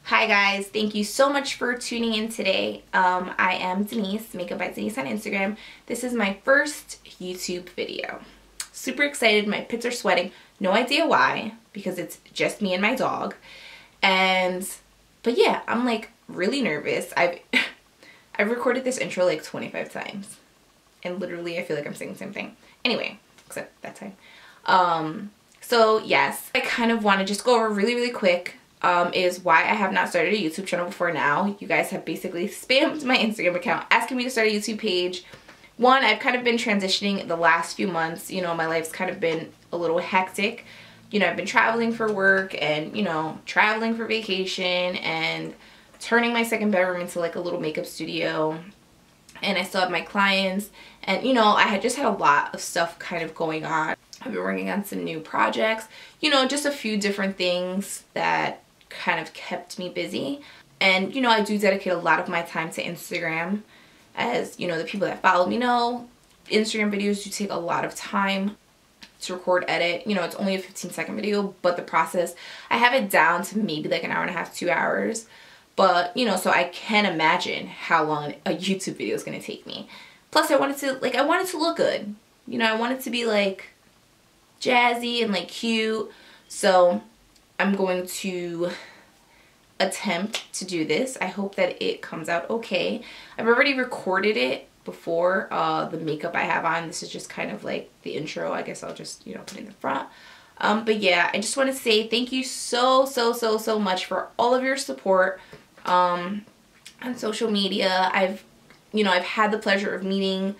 Hi guys, thank you so much for tuning in today. I am Denise, Makeup by Denise on Instagram. This is my first YouTube video. Super excited, my pits are sweating. No idea why, because it's just me and my dog. But yeah, I'm like really nervous. I've recorded this intro like 25 times. And literally I feel like I'm saying the same thing. Anyway, except that time. So yes, I kind of want to just go over really quick is why I have not started a YouTube channel before now. You guys have basically spammed my Instagram account asking me to start a YouTube page. One, I've kind of been transitioning the last few months. You know, my life's kind of been a little hectic. You know, I've been traveling for work and, you know, traveling for vacation and turning my second bedroom into like a little makeup studio. And I still have my clients. And, you know, I had just had a lot of stuff kind of going on. I've been working on some new projects. You know, just a few different things that kind of kept me busy. And you know, I do dedicate a lot of my time to Instagram. As you know, the people that follow me know, Instagram videos do take a lot of time to record, edit. You know, it's only a 15-second video, but the process, I have it down to maybe like an hour and a half, 2 hours. But you know, so I can imagine how long a YouTube video is going to take me. Plus I wanted to look good. You know, I want it to be like jazzy and like cute. So I'm going to attempt to do this. I hope that it comes out okay. I've already recorded it before, the makeup I have on. This is just kind of like the intro. I guess I'll just, you know, put it in the front. But yeah, I just want to say thank you so much for all of your support on social media. I've had the pleasure of meeting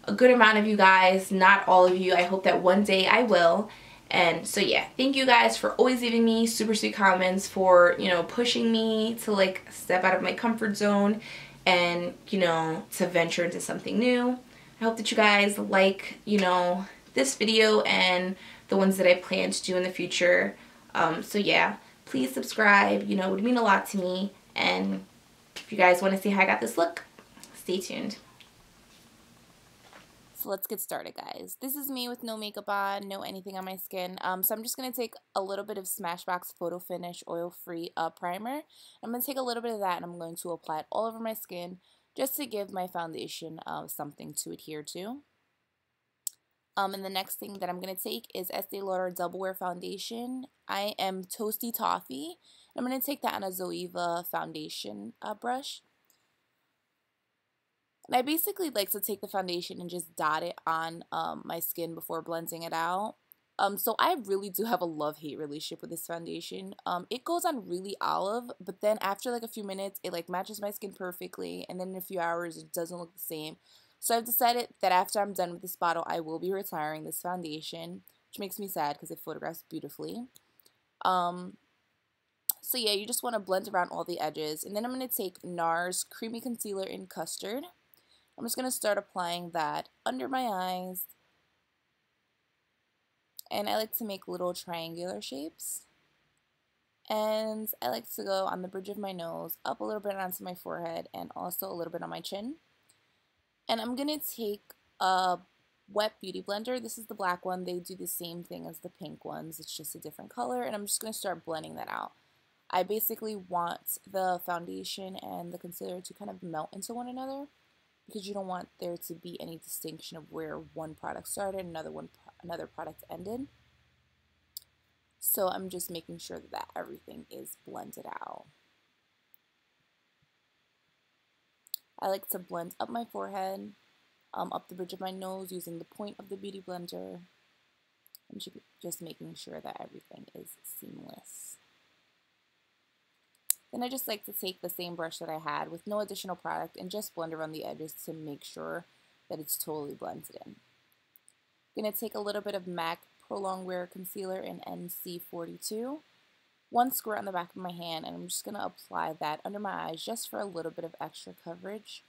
a good amount of you guys, not all of you. I hope that one day I will. And so yeah, thank you guys for always leaving me super sweet comments, for, you know, pushing me to like step out of my comfort zone and, you know, to venture into something new. I hope that you guys like, you know, this video and the ones that I plan to do in the future. So yeah, please subscribe. You know, it would mean a lot to me. And if you guys want to see how I got this look, stay tuned. So let's get started, guys. This is me with no makeup on, no anything on my skin. So I'm just going to take a little bit of Smashbox Photo Finish Oil-Free Primer. I'm going to take a little bit of that and I'm going to apply it all over my skin just to give my foundation something to adhere to. And the next thing that I'm going to take is Estee Lauder Double Wear Foundation. I am Toasty Toffee. I'm going to take that on a Zoeva foundation brush. And I basically like to take the foundation and just dot it on my skin before blending it out. So I really do have a love-hate relationship with this foundation. It goes on really olive, but then after like a few minutes, it like matches my skin perfectly. And then in a few hours, it doesn't look the same. So I've decided that after I'm done with this bottle, I will be retiring this foundation, which makes me sad because it photographs beautifully. So yeah, you just want to blend around all the edges. And then I'm going to take Nars Creamy Concealer in Custard. I'm just going to start applying that under my eyes. And I like to make little triangular shapes. And I like to go on the bridge of my nose, up a little bit onto my forehead, and also a little bit on my chin. And I'm going to take a wet beauty blender. This is the black one. They do the same thing as the pink ones. It's just a different color. And I'm just going to start blending that out. I basically want the foundation and the concealer to kind of melt into one another, because you don't want there to be any distinction of where one product started and another product ended. So I'm just making sure that everything is blended out. I like to blend up my forehead, up the bridge of my nose using the point of the beauty blender, and just making sure that everything is seamless. Then I just like to take the same brush that I had with no additional product and just blend around the edges to make sure that it's totally blended in. I'm going to take a little bit of MAC Prolong Wear Concealer in NC42, one squirt on the back of my hand, and I'm just going to apply that under my eyes just for a little bit of extra coverage.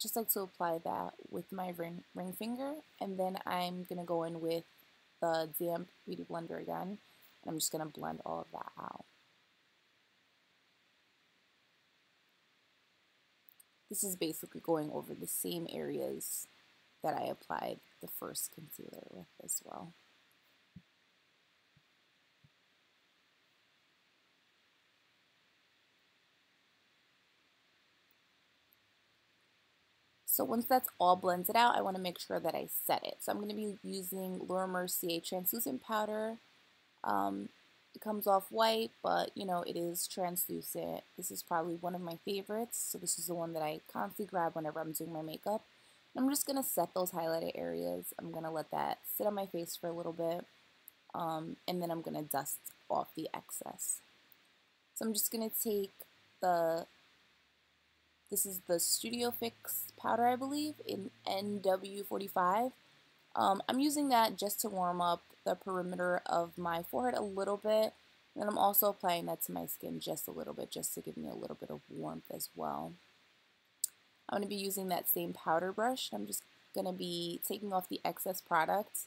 Just like to apply that with my ring finger, and then I'm going to go in with the damp beauty blender again, and I'm just going to blend all of that out. This is basically going over the same areas that I applied the first concealer with as well. So once that's all blended out, I want to make sure that I set it. So I'm going to be using Mercier translucent powder. It comes off white, but you know, it is translucent. This is probably one of my favorites. So this is the one that I constantly grab whenever I'm doing my makeup. I'm just going to set those highlighted areas. I'm going to let that sit on my face for a little bit. And then I'm going to dust off the excess. So I'm just going to take this is the Studio Fix powder, I believe, in NW45. I'm using that just to warm up the perimeter of my forehead a little bit. And then I'm also applying that to my skin just a little bit, just to give me a little bit of warmth as well. I'm going to be using that same powder brush. I'm just going to be taking off the excess product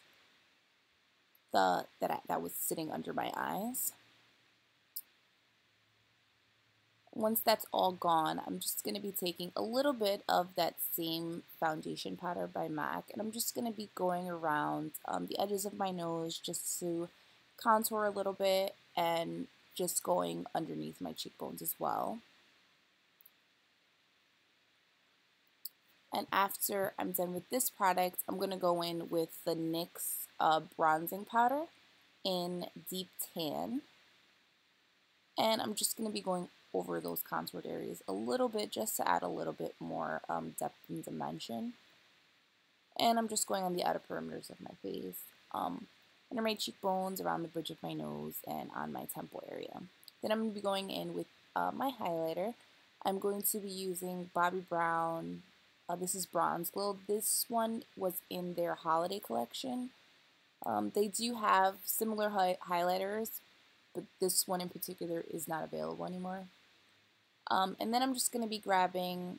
that was sitting under my eyes. Once that's all gone, I'm just going to be taking a little bit of that same foundation powder by MAC, and I'm just going to be going around the edges of my nose just to contour a little bit, and just going underneath my cheekbones as well. And after I'm done with this product, I'm going to go in with the NYX bronzing powder in Deep Tan. And I'm just going to be going over those contoured areas a little bit, just to add a little bit more depth and dimension. And I'm just going on the outer perimeters of my face, under my cheekbones, around the bridge of my nose, and on my temple area. Then I'm going to be going in with my highlighter. I'm going to be using Bobbi Brown. This is Bronze Glow. This one was in their holiday collection. They do have similar highlighters, but this one in particular is not available anymore. And then I'm just going to be grabbing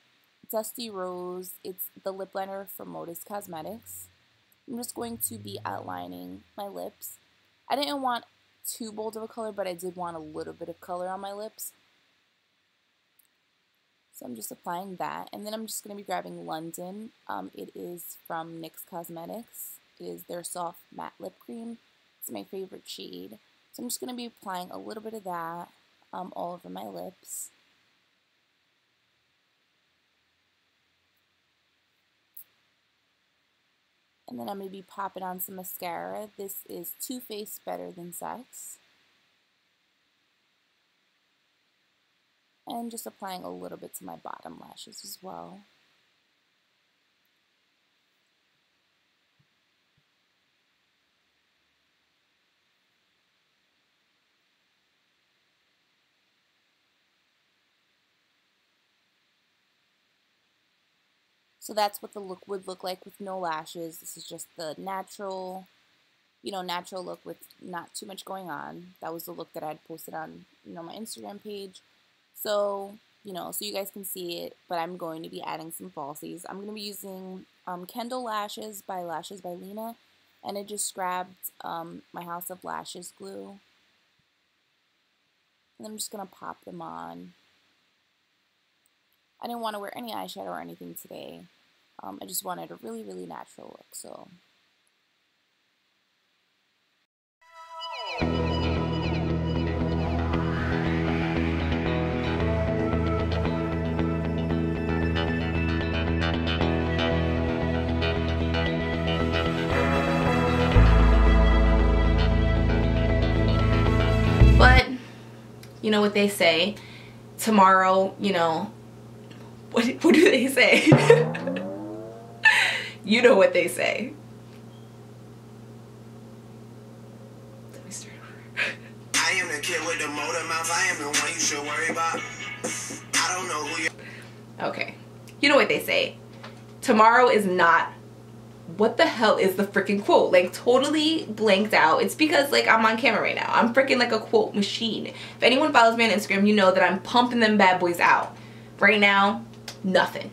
Dusty Rose. It's the lip liner from Modus Cosmetics. I'm just going to be outlining my lips. I didn't want too bold of a color, but I did want a little bit of color on my lips. So I'm just applying that, and then I'm just going to be grabbing London. It is from NYX Cosmetics. It is their soft matte lip cream. It's my favorite shade. So I'm just going to be applying a little bit of that all over my lips. And then I'm going to be popping on some mascara. This is Too Faced Better Than Sex. And just applying a little bit to my bottom lashes as well. So that's what the look would look like with no lashes. This is just the natural, natural look with not too much going on. That was the look that I had posted on, my Instagram page. So, so you guys can see it, but I'm going to be adding some falsies. I'm going to be using Kendall lashes by Lena, and I just grabbed my House of Lashes glue. And I'm just going to pop them on. I didn't want to wear any eyeshadow or anything today. I just wanted a really, really natural look, so. But, you know what they say, tomorrow, what do they say? You know what they say. Let me start over. I am the kid with the motor mouth. I am the one you should worry about. I don't know who you. Okay. You know what they say. Tomorrow is not. What the hell is the freaking quote? Like, totally blanked out. It's because, like, I'm on camera right now. I'm freaking like a quote machine. If anyone follows me on Instagram, you know that I'm pumping them bad boys out. Right now, nothing.